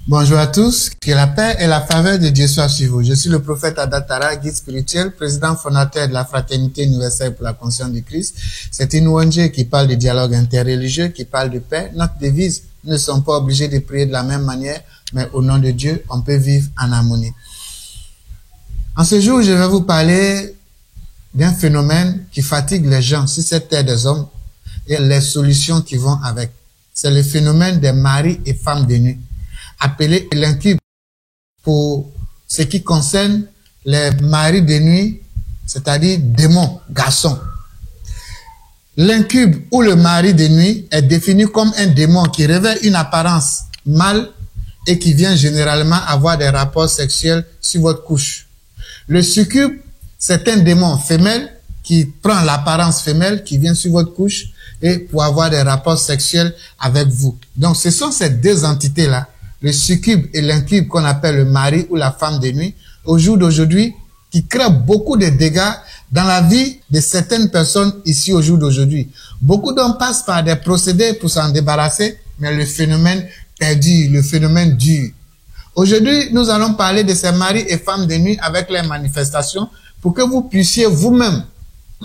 Bonjour à tous, que la paix et la faveur de Dieu soient sur vous. Je suis le prophète Adatara, guide spirituel, président fondateur de la Fraternité universelle pour la conscience du Christ. C'est une ONG qui parle de dialogue interreligieux, qui parle de paix. Notre devise, nous ne sommes pas obligés de prier de la même manière, mais au nom de Dieu, on peut vivre en harmonie. En ce jour, je vais vous parler d'un phénomène qui fatigue les gens sur cette terre des hommes et les solutions qui vont avec. C'est le phénomène des maris et femmes de nuit, appelé l'incube pour ce qui concerne les maris de nuit, c'est-à-dire démons, garçons. L'incube ou le mari de nuit est défini comme un démon qui revêt une apparence mâle et qui vient généralement avoir des rapports sexuels sur votre couche. Le succube, c'est un démon femelle qui prend l'apparence femelle, qui vient sur votre couche et pour avoir des rapports sexuels avec vous. Donc ce sont ces deux entités-là, le succube et l'incube qu'on appelle le mari ou la femme de nuit, au jour d'aujourd'hui, qui créent beaucoup de dégâts dans la vie de certaines personnes ici au jour d'aujourd'hui. Beaucoup d'hommes passent par des procédés pour s'en débarrasser, mais le phénomène perdure, le phénomène dure. Aujourd'hui, nous allons parler de ces maris et femmes de nuit avec les manifestations pour que vous puissiez vous-même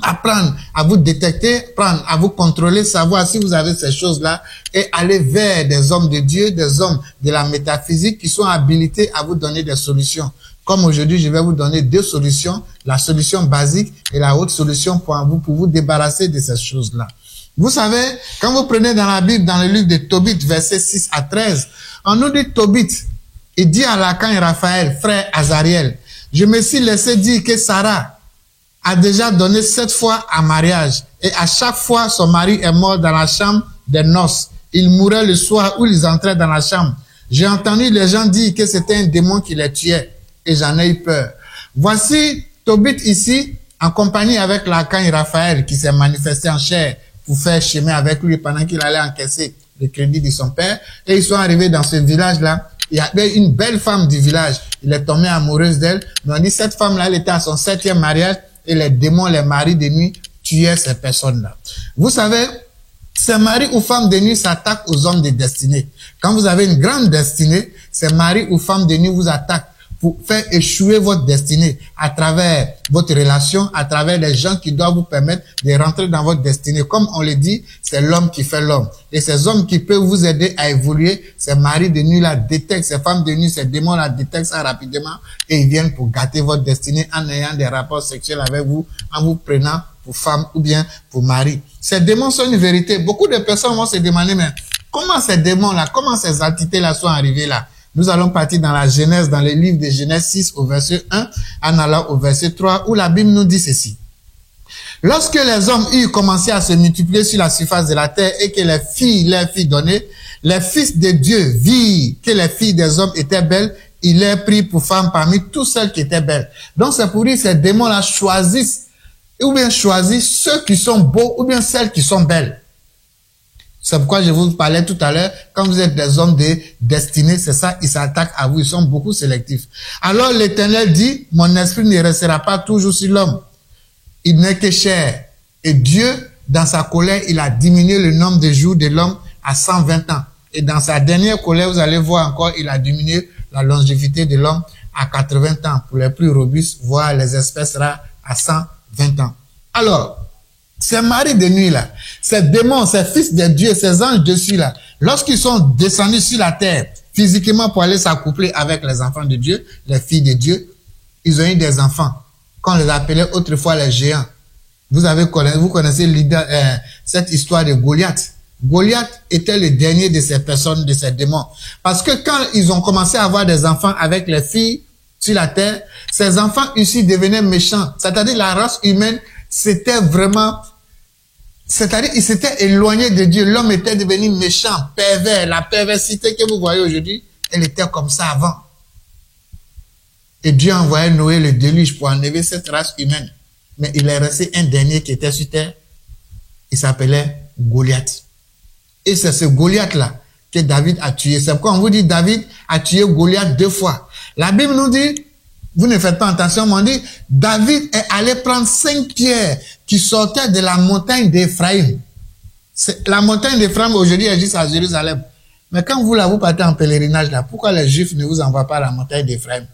apprendre à vous détecter, apprendre à vous contrôler, savoir si vous avez ces choses-là et aller vers des hommes de Dieu, des hommes de la métaphysique qui sont habilités à vous donner des solutions. Comme aujourd'hui, je vais vous donner deux solutions, la solution basique et la haute solution pour vous débarrasser de ces choses-là. Vous savez, quand vous prenez dans la Bible, dans le livre de Tobit, versets 6 à 13, on nous dit Tobit, il dit à Lacan et Raphaël, frère Azariel, je me suis laissé dire que Sarah a déjà donné 7 fois en mariage et à chaque fois son mari est mort dans la chambre des noces. Il mourait le soir où ils entraient dans la chambre. J'ai entendu les gens dire que c'était un démon qui les tuait et j'en ai eu peur. Voici Tobit ici en compagnie avec Lacan et Raphaël qui s'est manifesté en chair pour faire chemin avec lui pendant qu'il allait encaisser le crédit de son père et ils sont arrivés dans ce village-là. Il y avait une belle femme du village. Il est tombé amoureuse d'elle. Mais on dit cette femme-là, elle était à son 7e mariage et les démons, les maris de nuit, tuaient ces personnes-là. Vous savez, ces maris ou femmes de nuit s'attaquent aux hommes de destinée. Quand vous avez une grande destinée, ces maris ou femmes de nuit vous attaquent pour faire échouer votre destinée à travers votre relation, à travers les gens qui doivent vous permettre de rentrer dans votre destinée. Comme on le dit, c'est l'homme qui fait l'homme. Et ces hommes qui peuvent vous aider à évoluer, ces maris de nuit là détectent, ces femmes de nuit, ces démons là détectent ça rapidement et ils viennent pour gâter votre destinée en ayant des rapports sexuels avec vous, en vous prenant pour femme ou bien pour mari. Ces démons sont une vérité. Beaucoup de personnes vont se demander, mais comment ces démons là, comment ces entités là sont arrivées là? Nous allons partir dans la Genèse, dans le livre de Genèse 6 au verset 1, en allant au verset 3, où la Bible nous dit ceci. Lorsque les hommes eurent commencé à se multiplier sur la surface de la terre et que les filles leur furent données, les fils de Dieu virent que les filles des hommes étaient belles, ils les prirent pour femmes parmi toutes celles qui étaient belles. Donc c'est pour dire que ces démons-là choisissent, ou bien choisissent ceux qui sont beaux, ou bien celles qui sont belles. C'est pourquoi je vous parlais tout à l'heure, quand vous êtes des hommes de destinée, c'est ça, ils s'attaquent à vous, ils sont beaucoup sélectifs. Alors l'Éternel dit, mon esprit ne restera pas toujours sur l'homme. Il n'est que chair. Et Dieu, dans sa colère, il a diminué le nombre de jours de l'homme à 120 ans. Et dans sa dernière colère, vous allez voir encore, il a diminué la longévité de l'homme à 80 ans. Pour les plus robustes, voire les espèces rares à 120 ans. Alors, ces maris de nuit là, ces démons, ces fils de Dieu, ces anges dessus là, lorsqu'ils sont descendus sur la terre, physiquement pour aller s'accoupler avec les enfants de Dieu, les filles de Dieu, ils ont eu des enfants, qu'on les appelait autrefois les géants. Vous connaissez cette histoire de Goliath. Goliath était le dernier de ces personnes, de ces démons. Parce que quand ils ont commencé à avoir des enfants avec les filles sur la terre, ces enfants ici devenaient méchants. C'est-à-dire la race humaine, c'était vraiment, c'est-à-dire il s'était éloigné de Dieu. L'homme était devenu méchant, pervers. La perversité que vous voyez aujourd'hui, elle était comme ça avant. Et Dieu a envoyé Noé le déluge pour enlever cette race humaine. Mais il est resté un dernier qui était sur terre. Il s'appelait Goliath. Et c'est ce Goliath-là que David a tué. C'est pourquoi on vous dit David a tué Goliath 2 fois. La Bible nous dit, vous ne faites pas attention, mais on dit, David est allé prendre 5 pierres qui sortaient de la montagne d'Éphraïm. La montagne d'Éphraïm aujourd'hui est juste à Jérusalem. Mais quand vous, là, vous partez en pèlerinage, là, pourquoi les Juifs ne vous envoient pas à la montagne d'Éphraïm?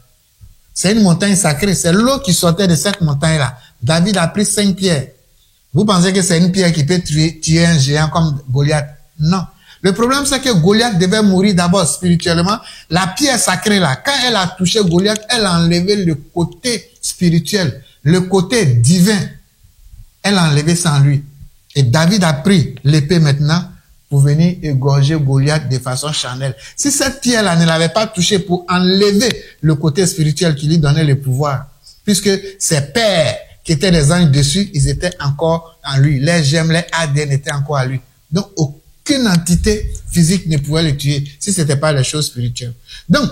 C'est une montagne sacrée. C'est l'eau qui sortait de cette montagne-là. David a pris 5 pierres. Vous pensez que c'est une pierre qui peut tuer un géant comme Goliath? Non. Le problème, c'est que Goliath devait mourir d'abord spirituellement. La pierre sacrée, là, quand elle a touché Goliath, elle a enlevé le côté spirituel, le côté divin. Elle a enlevé ça en lui. Et David a pris l'épée maintenant pour venir égorger Goliath de façon charnelle. Si cette pierre-là ne l'avait pas touché pour enlever le côté spirituel qui lui donnait le pouvoir, puisque ses pères qui étaient des anges dessus, ils étaient encore en lui. Les gemmes, les ADN étaient encore à lui. Donc, aucune entité physique ne pouvait le tuer si ce n'était pas les choses spirituelles. Donc,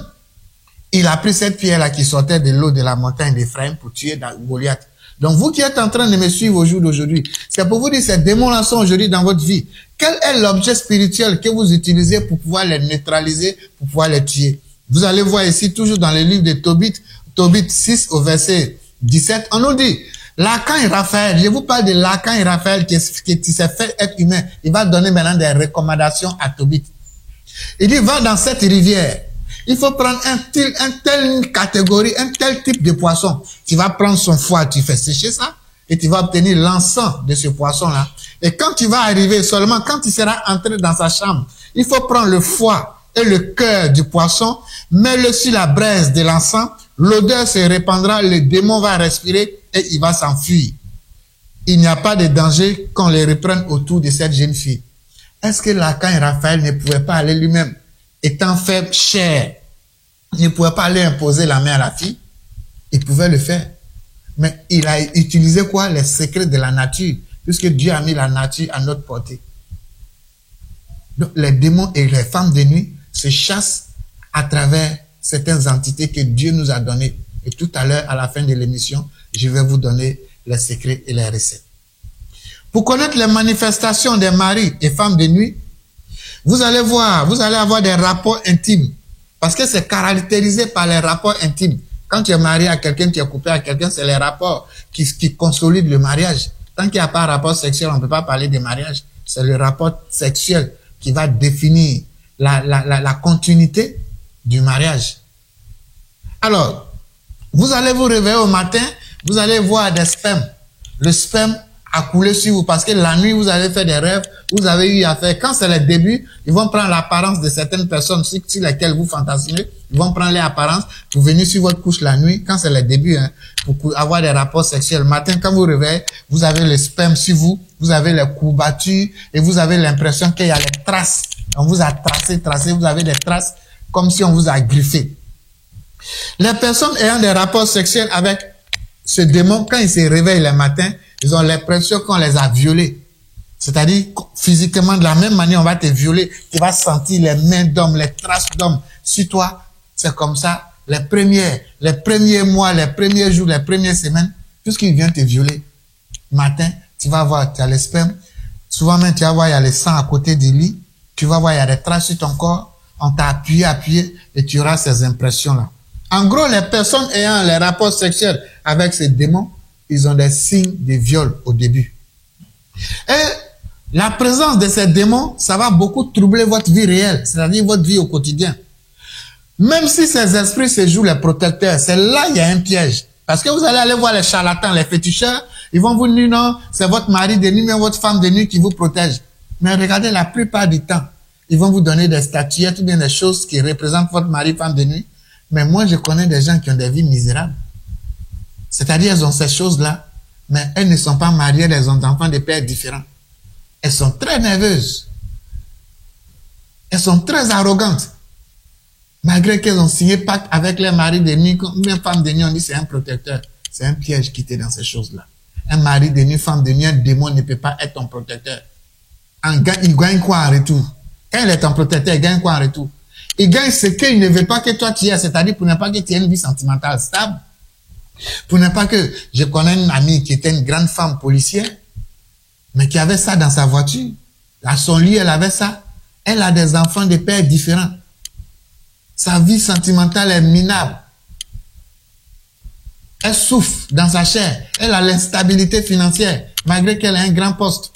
il a pris cette pierre-là qui sortait de l'eau de la montagne d'Éphraïm pour tuer Goliath. Donc, vous qui êtes en train de me suivre au jour d'aujourd'hui, c'est pour vous dire, ces démons-là sont aujourd'hui dans votre vie. Quel est l'objet spirituel que vous utilisez pour pouvoir les neutraliser, pour pouvoir les tuer? Vous allez voir ici, toujours dans le livre de Tobit 6 au verset 17, on nous dit, Lacan et Raphaël, je vous parle de Lacan et Raphaël qui s'est fait être humain. Il va donner maintenant des recommandations à Tobit. Il dit, va dans cette rivière. Il faut prendre un tel catégorie, un tel type de poisson. Tu vas prendre son foie, tu fais sécher ça, et tu vas obtenir l'encens de ce poisson-là. Et quand tu vas arriver, seulement quand tu seras entré dans sa chambre, il faut prendre le foie et le cœur du poisson, mets-le sur la braise de l'encens, l'odeur se répandra, le démon va respirer et il va s'enfuir. Il n'y a pas de danger qu'on les reprenne autour de cette jeune fille. Est-ce que Lacan et Raphaël ne pouvaient pas aller lui-même, étant faible, cher, il ne pouvait pas aller imposer la main à la fille? Il pouvait le faire. Mais il a utilisé quoi? Les secrets de la nature, puisque Dieu a mis la nature à notre portée. Donc, les démons et les femmes de nuit se chassent à travers certaines entités que Dieu nous a données. Et tout à l'heure, à la fin de l'émission, je vais vous donner les secrets et les recettes. Pour connaître les manifestations des maris et femmes de nuit, vous allez avoir des rapports intimes. Parce que c'est caractérisé par les rapports intimes. Quand tu es marié à quelqu'un, tu es coupé à quelqu'un, c'est les rapports qui consolident le mariage. Tant qu'il n'y a pas de rapport sexuel, on ne peut pas parler de mariage. C'est le rapport sexuel qui va définir la continuité du mariage. Alors, vous allez vous réveiller au matin, vous allez voir des spermes. Le sperme a coulé sur vous parce que la nuit, vous avez fait des rêves, vous avez eu affaire. Quand c'est le début, ils vont prendre l'apparence de certaines personnes sur lesquelles vous fantasmez. Ils vont prendre les apparences pour venir sur votre couche la nuit, quand c'est le début, pour avoir des rapports sexuels. Le matin, quand vous vous réveillez, vous avez le sperme sur vous, vous avez les courbatures et vous avez l'impression qu'il y a les traces. On vous a tracé, vous avez des traces comme si on vous a griffé. Les personnes ayant des rapports sexuels avec ce démon, quand ils se réveillent le matin, ils ont l'impression qu'on les a violés. C'est-à-dire, physiquement, de la même manière, on va te violer. Tu vas sentir les mains d'homme, les traces d'homme sur toi. C'est comme ça, les premiers mois, les premiers jours, les premières semaines, puisqu'il vient te violer. Matin, tu vas voir, tu as le sperme. Souvent même, tu vas voir, il y a le sang à côté du lit. Tu vas voir, il y a des traces sur ton corps. On t'a appuyé, et tu auras ces impressions-là. En gros, les personnes ayant les rapports sexuels avec ces démons, ils ont des signes de viol au début. Et la présence de ces démons, ça va beaucoup troubler votre vie réelle, c'est-à-dire votre vie au quotidien. Même si ces esprits se jouent les protecteurs, c'est là il y a un piège. Parce que vous allez aller voir les charlatans, les féticheurs, ils vont vous dire non, c'est votre mari de nuit, mais votre femme de nuit qui vous protège. Mais regardez, la plupart du temps, ils vont vous donner des statuettes ou bien des choses qui représentent votre mari, femme de nuit. Mais moi, je connais des gens qui ont des vies misérables. C'est-à-dire, elles ont ces choses-là, mais elles ne sont pas mariées, elles ont des enfants de pères différents. Elles sont très nerveuses. Elles sont très arrogantes. Malgré qu'elles ont signé pacte avec les maris de nuit, une femme de nuit, on dit c'est un protecteur. C'est un piège qui était dans ces choses-là. Un mari de nuit, femme de nuit, un démon ne peut pas être ton protecteur. Il gagne quoi en retour? Quand il est ton protecteur, il gagne quoi en retour? Il gagne ce qu'il ne veut pas que toi tu aies, c'est-à-dire pour ne pas que tu aies une vie sentimentale stable. Pour ne pas que, je connais une amie qui était une grande femme policière, mais qui avait ça dans sa voiture. À son lit, elle avait ça. Elle a des enfants de pères différents. Sa vie sentimentale est minable. Elle souffre dans sa chair. Elle a l'instabilité financière, malgré qu'elle a un grand poste.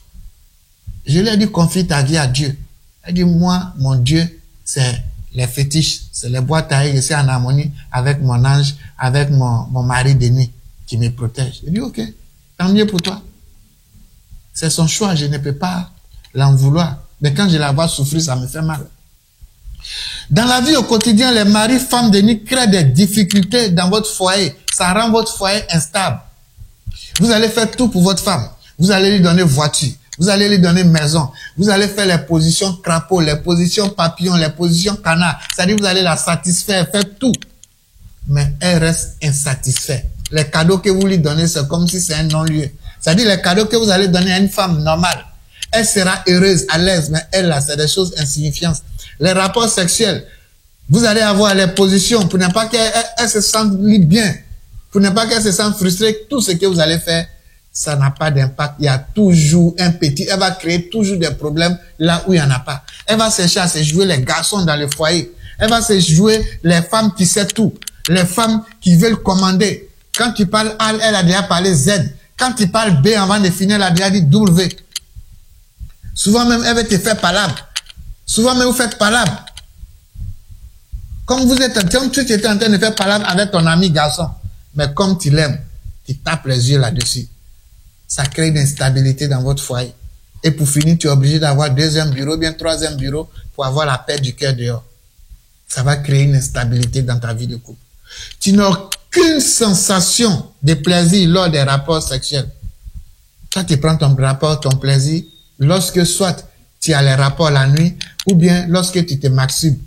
Je lui ai dit, confie ta vie à Dieu. Elle dit, moi, mon Dieu, c'est les fétiches, c'est les boîtes à je suis en harmonie avec mon ange, avec mon mari de nuit qui me protège. Je dis, ok, tant mieux pour toi. C'est son choix, je ne peux pas l'en vouloir. Mais quand je la vois souffrir, ça me fait mal. Dans la vie au quotidien, les maris, femmes de nuit créent des difficultés dans votre foyer. Ça rend votre foyer instable. Vous allez faire tout pour votre femme. Vous allez lui donner voiture. Vous allez lui donner maison. Vous allez faire les positions crapaud, les positions papillon, les positions canard. C'est-à-dire vous allez la satisfaire, faire tout. Mais elle reste insatisfaite. Les cadeaux que vous lui donnez, c'est comme si c'est un non-lieu. C'est-à-dire les cadeaux que vous allez donner à une femme normale. Elle sera heureuse, à l'aise, mais elle là, c'est des choses insignifiantes. Les rapports sexuels, vous allez avoir les positions pour ne pas qu'elle se sente bien, pour ne pas qu'elle se sente frustrée. Tout ce que vous allez faire, ça n'a pas d'impact. Il y a toujours un petit, elle va créer toujours des problèmes là où il n'y en a pas. Elle va chercher à se jouer les garçons dans le foyer. Elle va se jouer les femmes qui savent tout, les femmes qui veulent commander. Quand tu parles A, elle a déjà parlé Z. Quand tu parles B avant de finir, elle a déjà dit W. Souvent même, elle va te faire palabre. Souvent même, vous faites palabre. Comme tu étais en train de faire palabre avec ton ami garçon. Mais comme tu l'aimes, tu tapes les yeux là-dessus. Ça crée une instabilité dans votre foyer. Et pour finir, tu es obligé d'avoir deuxième bureau, bien troisième bureau, pour avoir la paix du cœur dehors. Ça va créer une instabilité dans ta vie de couple. Tu n'as aucune sensation de plaisir lors des rapports sexuels. Toi, tu prends ton rapport, ton plaisir, lorsque soit tu as les rapports la nuit, ou bien lorsque tu te masturbes.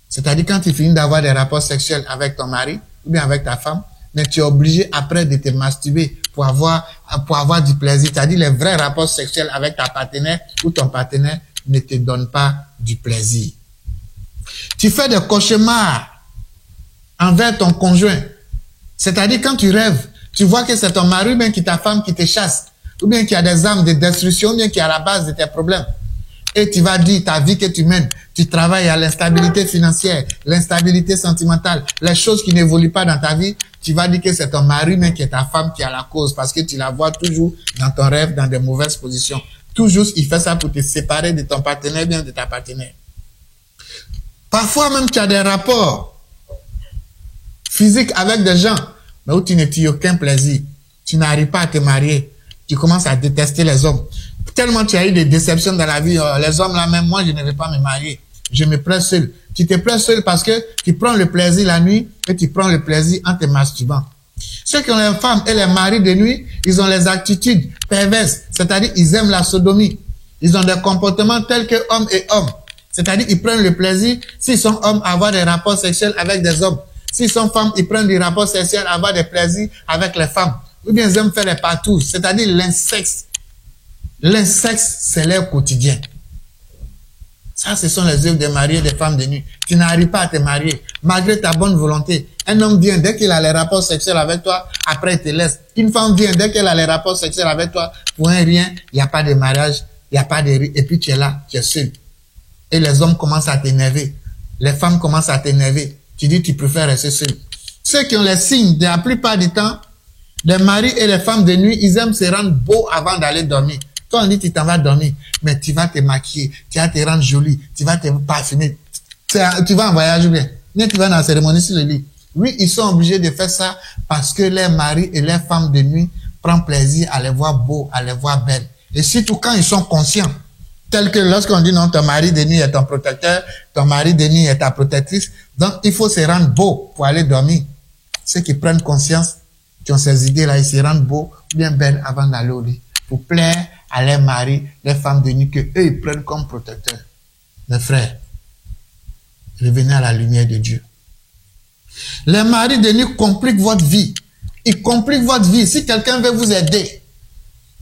C'est-à-dire quand tu finis d'avoir des rapports sexuels avec ton mari, ou bien avec ta femme, mais tu es obligé après de te masturber pour avoir du plaisir. C'est-à-dire les vrais rapports sexuels avec ta partenaire ou ton partenaire ne te donnent pas du plaisir. Tu fais des cauchemars envers ton conjoint. C'est-à-dire quand tu rêves, tu vois que c'est ton mari ou bien qui ta femme qui te chasse, ou bien qui a des armes de destruction, ou bien qui est à la base de tes problèmes. Et tu vas dire ta vie que tu mènes, tu travailles à l'instabilité financière, l'instabilité sentimentale, les choses qui n'évoluent pas dans ta vie, tu vas dire que c'est ton mari mais qui est ta femme qui a la cause parce que tu la vois toujours dans ton rêve, dans de mauvaises positions. Toujours, il fait ça pour te séparer de ton partenaire, bien de ta partenaire. Parfois même, tu as des rapports physiques avec des gens, mais où tu ne tires aucun plaisir. Tu n'arrives pas à te marier. Tu commences à détester les hommes. Tellement tu as eu des déceptions dans la vie, les hommes là même, moi je ne vais pas me marier. Je me plais seul. Tu te plais seul parce que tu prends le plaisir la nuit et tu prends le plaisir en te masturbant. Ceux qui ont les femmes et les maris de nuit, ils ont les attitudes perverses, c'est-à-dire ils aiment la sodomie. Ils ont des comportements tels que hommes et hommes. C'est-à-dire ils prennent le plaisir, s'ils sont hommes, à avoir des rapports sexuels avec des hommes. S'ils sont femmes, ils prennent du rapport sexuel, à avoir des plaisirs avec les femmes. Ou bien ils aiment faire les partous, c'est-à-dire l'insexe. L'insexe, c'est leur quotidien. Ça, ce sont les œuvres des maris et des femmes de nuit. Tu n'arrives pas à te marier, malgré ta bonne volonté. Un homme vient, dès qu'il a les rapports sexuels avec toi, après il te laisse. Une femme vient, dès qu'elle a les rapports sexuels avec toi, pour un rien, il n'y a pas de mariage, il n'y a pas de et puis tu es là, tu es seul. Et les hommes commencent à t'énerver. Les femmes commencent à t'énerver. Tu dis, tu préfères rester seul. Ceux qui ont les signes, de la plupart du temps, les maris et les femmes de nuit, ils aiment se rendre beaux avant d'aller dormir. Toi, on dit, tu t'en vas dormir, mais tu vas te maquiller, tu vas te rendre jolie, tu vas te parfumer, tu vas en voyage bien. Mais tu vas dans la cérémonie sur le lit. Oui, ils sont obligés de faire ça parce que les maris et les femmes de nuit prennent plaisir à les voir beaux, à les voir belles. Et surtout quand ils sont conscients, tel que lorsqu'on dit non, ton mari de nuit est ton protecteur, ton mari de nuit est ta protectrice, donc il faut se rendre beau pour aller dormir. Ceux qui prennent conscience, qui ont ces idées-là, ils se rendent beaux, bien belles avant d'aller au lit, pour plaire à leurs maris, les femmes de nuit que eux ils prennent comme protecteurs. Mes frères, revenez à la lumière de Dieu. Les maris de nuit compliquent votre vie. Ils compliquent votre vie. Si quelqu'un veut vous aider,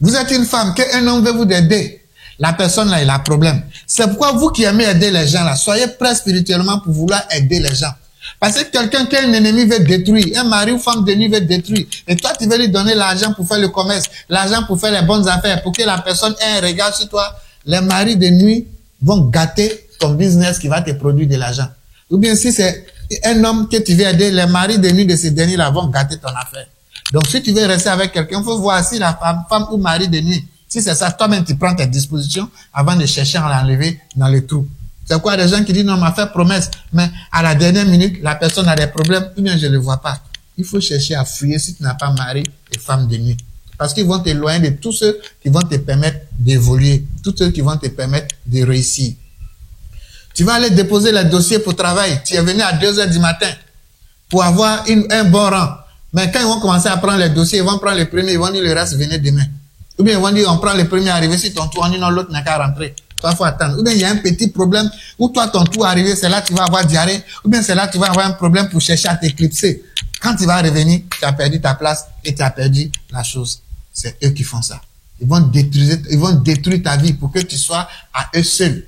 vous êtes une femme, qu'un homme veut vous aider, la personne là, il a un problème. C'est pourquoi vous qui aimez aider les gens là, soyez prêts spirituellement pour vouloir aider les gens. Parce que quelqu'un qu'un ennemi veut détruire, un mari ou femme de nuit veut détruire, et toi tu veux lui donner l'argent pour faire le commerce, l'argent pour faire les bonnes affaires, pour que la personne ait un regard sur toi, les maris de nuit vont gâter ton business qui va te produire de l'argent. Ou bien si c'est un homme que tu veux aider, les maris de nuit de ces derniers-là vont gâter ton affaire. Donc si tu veux rester avec quelqu'un, il faut voir si la femme ou mari de nuit, si c'est ça, toi-même tu prends tes dispositions avant de chercher à l'enlever dans le trou. C'est quoi des gens qui disent non, on m'a fait promesse, mais à la dernière minute, la personne a des problèmes, ou bien je ne le vois pas. Il faut chercher à fouiller si tu n'as pas mari et femme de nuit. Parce qu'ils vont t'éloigner de tous ceux qui vont te permettre d'évoluer, tous ceux qui vont te permettre de réussir. Tu vas aller déposer le dossier pour travail. Tu es venu à 2 heures du matin pour avoir un bon rang. Mais quand ils vont commencer à prendre les dossiers, ils vont prendre les premiers, ils vont dire le reste, venez demain. Ou bien ils vont dire on prend les premiers arrivés, si ton tour, on dit non, l'autre n'a qu'à rentrer. Toi, il faut attendre. Ou bien il y a un petit problème où toi, ton tour arrivé, c'est là que tu vas avoir diarrhée. Ou bien c'est là que tu vas avoir un problème pour chercher à t'éclipser. Quand tu vas revenir, tu as perdu ta place et tu as perdu la chose. C'est eux qui font ça. Ils vont détruire ta vie pour que tu sois à eux seuls.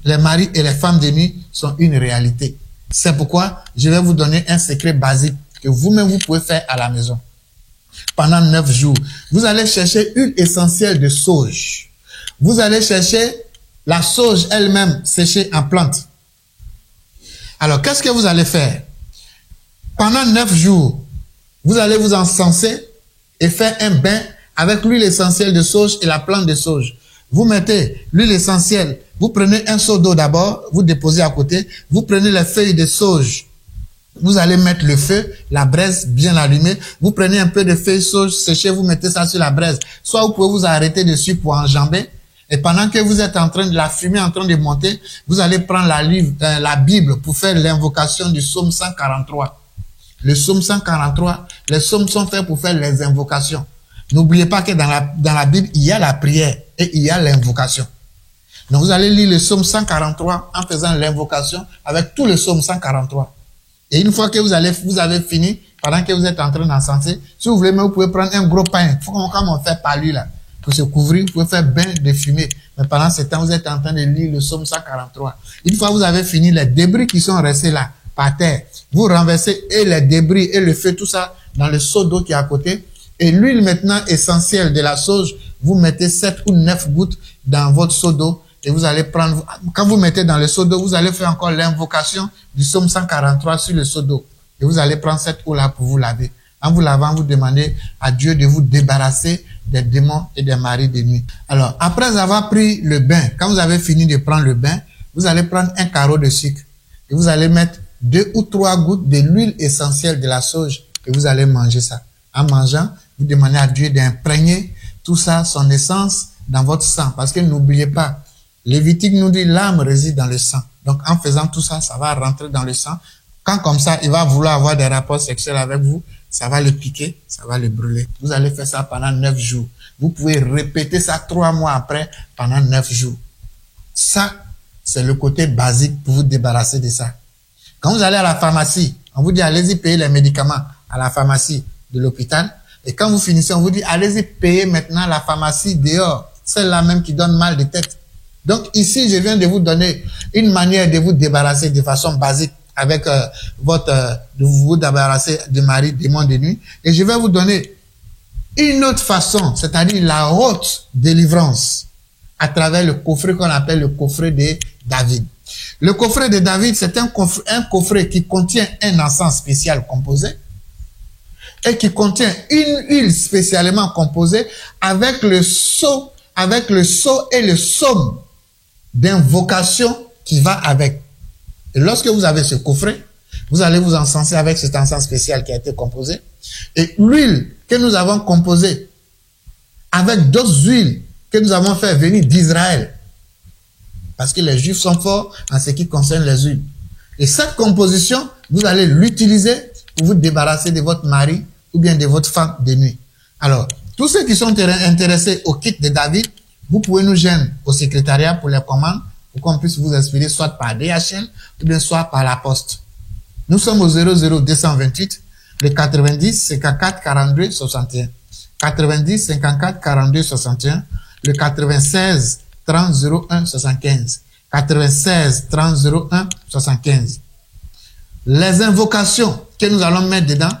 Les maris et les femmes de nuit sont une réalité. C'est pourquoi je vais vous donner un secret basique que vous-même vous pouvez faire à la maison. Pendant 9 jours, vous allez chercher une essentielle de sauge. Vous allez chercher la sauge elle-même séchée en plante. Alors, qu'est-ce que vous allez faire? Pendant 9 jours, vous allez vous encenser et faire un bain avec l'huile essentielle de sauge et la plante de sauge. Vous mettez l'huile essentielle, vous prenez un seau d'eau d'abord, vous déposez à côté, vous prenez les feuilles de sauge, vous allez mettre le feu, la braise bien allumée, vous prenez un peu de feuilles de sauge séchées, vous mettez ça sur la braise. Soit vous pouvez vous arrêter dessus pour enjamber, et pendant que vous êtes en train de la fumée en train de monter, vous allez prendre la Bible pour faire l'invocation du psaume 143. Le psaume 143, les psaumes sont faits pour faire les invocations. N'oubliez pas que dans la Bible, il y a la prière et il y a l'invocation. Donc vous allez lire le psaume 143 en faisant l'invocation avec tout le psaume 143. Et une fois que vous avez fini, pendant que vous êtes en train d'encenser, si vous voulez, vous pouvez prendre un gros pain, comme on fait par lui là, pour se couvrir, vous pouvez faire bain de fumée. Mais pendant ce temps, vous êtes en train de lire le psaume 143. Une fois que vous avez fini, les débris qui sont restés là, par terre, vous renversez et les débris et le feu, tout ça, dans le seau d'eau qui est à côté. Et l'huile maintenant essentielle de la sauge, vous mettez 7 ou 9 gouttes dans votre seau d'eau et vous allez prendre, quand vous mettez dans le seau d'eau, vous allez faire encore l'invocation du psaume 143 sur le seau d'eau. Et vous allez prendre cette eau-là pour vous laver. En vous lavant, vous demandez à Dieu de vous débarrasser des démons et des maris de nuit. Alors, après avoir pris le bain, quand vous avez fini de prendre le bain, vous allez prendre un carreau de sucre et vous allez mettre 2 ou 3 gouttes de l'huile essentielle de la sauge et vous allez manger ça. En mangeant, vous demandez à Dieu d'imprégner tout ça, son essence, dans votre sang. Parce que n'oubliez pas, Lévitique nous dit l'âme réside dans le sang. Donc en faisant tout ça, ça va rentrer dans le sang. Quand comme ça, il va vouloir avoir des rapports sexuels avec vous, ça va le piquer, ça va le brûler. Vous allez faire ça pendant 9 jours. Vous pouvez répéter ça 3 mois après pendant 9 jours. Ça, c'est le côté basique pour vous débarrasser de ça. Quand vous allez à la pharmacie, on vous dit allez-y payer les médicaments à la pharmacie de l'hôpital. Et quand vous finissez, on vous dit allez-y payer maintenant la pharmacie dehors. Celle-là même qui donne mal de tête. Donc ici, je viens de vous donner une manière de vous débarrasser de façon basique avec de vous débarrasser du mari démon de nuit. Et je vais vous donner une autre façon, c'est-à-dire la haute délivrance à travers le coffret qu'on appelle le coffret de David. Le coffret de David, c'est un coffret qui contient un encens spécial composé et qui contient une huile spécialement composée avec le sceau et le psaume d'invocation qui va avec. Et lorsque vous avez ce coffret, vous allez vous encenser avec cet encens spécial qui a été composé. Et l'huile que nous avons composée avec d'autres huiles que nous avons fait venir d'Israël. Parce que les Juifs sont forts en ce qui concerne les huiles. Et cette composition, vous allez l'utiliser pour vous débarrasser de votre mari ou bien de votre femme de nuit. Alors, tous ceux qui sont intéressés au kit de David, vous pouvez nous joindre au secrétariat pour les commandes pour qu'on puisse vous expliquer soit par DHL ou bien soit par la poste. Nous sommes au 00228, le 90 54 42 61. 90 54 42 61, le 96 30 01 75. 96 30 01 75. Les invocations que nous allons mettre dedans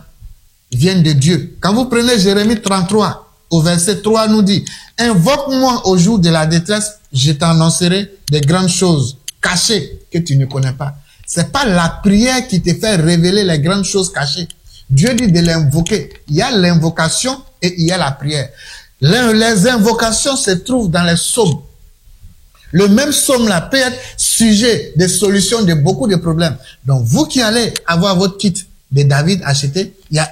viennent de Dieu. Quand vous prenez Jérémie 33, au verset 3 nous dit, invoque-moi au jour de la détresse, je t'annoncerai des grandes choses cachées que tu ne connais pas. C'est pas la prière qui te fait révéler les grandes choses cachées. Dieu dit de l'invoquer. Il y a l'invocation et il y a la prière. Les invocations se trouvent dans les psaumes. Le même psaume-là peut être sujet de solution de beaucoup de problèmes. Donc, vous qui allez avoir votre kit de David acheté, il y a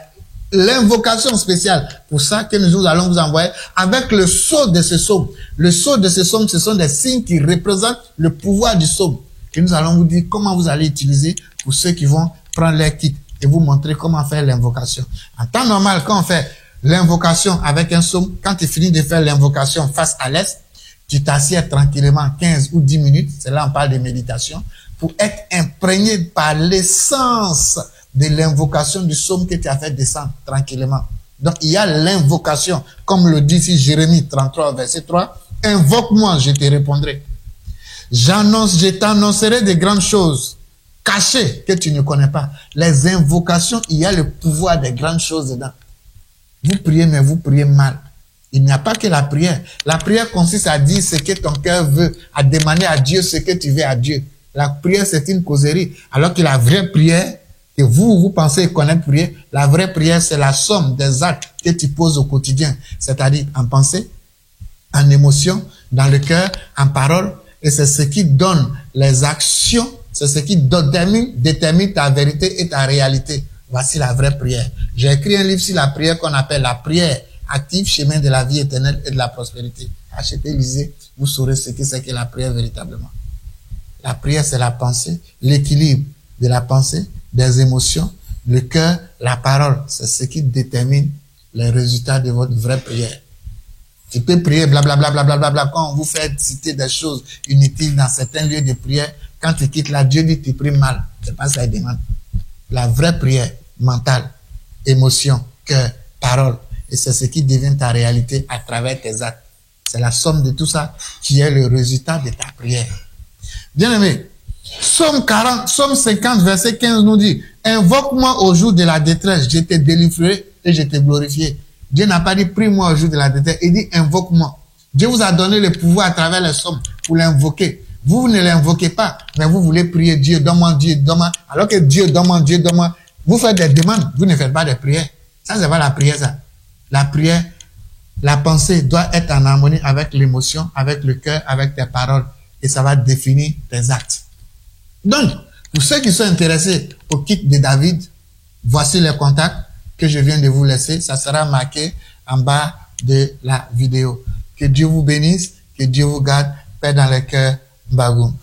l'invocation spéciale pour ça que nous allons vous envoyer avec le sceau de ce psaume. Le sceau de ce psaume, ce sont des signes qui représentent le pouvoir du psaume. Et nous allons vous dire comment vous allez utiliser pour ceux qui vont prendre leur kit et vous montrer comment faire l'invocation. En temps normal, quand on fait l'invocation avec un psaume, quand tu finis de faire l'invocation face à l'est, tu t'assieds tranquillement 15 ou 10 minutes, c'est là on parle de méditation, pour être imprégné par l'essence de l'invocation du psaume que tu as fait descendre tranquillement. Donc il y a l'invocation, comme le dit ici Jérémie 33, verset 3, « Invoque-moi, je te répondrai. Je t'annoncerai de grandes choses cachées que tu ne connais pas. » Les invocations, il y a le pouvoir des grandes choses dedans. Vous priez, mais vous priez mal. Il n'y a pas que la prière. La prière consiste à dire ce que ton cœur veut, à demander à Dieu ce que tu veux à Dieu. La prière, c'est une causerie. Alors que la vraie prière, que vous pensez connaître prier, la vraie prière, c'est la somme des actes que tu poses au quotidien. C'est-à-dire en pensée, en émotion, dans le cœur, en parole. Et c'est ce qui donne les actions, c'est ce qui détermine ta vérité et ta réalité. Voici la vraie prière. J'ai écrit un livre sur la prière qu'on appelle la prière active, chemin de la vie éternelle et de la prospérité. Achetez, lisez, vous saurez ce que c'est que la prière véritablement. La prière, c'est la pensée, l'équilibre de la pensée, des émotions, le cœur, la parole. C'est ce qui détermine les résultats de votre vraie prière. Tu peux prier blablabla, blablabla, quand on vous fait citer des choses inutiles dans certains lieux de prière, quand tu quittes là, Dieu dit que tu pries mal. C'est pas ça qu'il demande. La vraie prière, mentale, émotion, cœur, parole. Et c'est ce qui devient ta réalité à travers tes actes. C'est la somme de tout ça qui est le résultat de ta prière. Bien aimé, Psaume 50, verset 15 nous dit, « Invoque-moi au jour de la détresse, je te délivrerai et je te glorifierai. » Dieu n'a pas dit, « Prie-moi au jour de la détresse », il dit, « Invoque-moi ». Dieu vous a donné le pouvoir à travers les psaumes pour l'invoquer. Vous ne l'invoquez pas, mais vous voulez prier Dieu, donne-moi Dieu, donne-moi. Alors que Dieu, donne-moi Dieu, donne-moi. Vous faites des demandes, vous ne faites pas de prières. Ça, c'est pas la prière, ça. La prière, la pensée doit être en harmonie avec l'émotion, avec le cœur, avec tes paroles. Et ça va définir tes actes. Donc, pour ceux qui sont intéressés au kit de David, voici les contacts que je viens de vous laisser. Ça sera marqué en bas de la vidéo. Que Dieu vous bénisse, que Dieu vous garde, paix dans le cœur, Bagoum.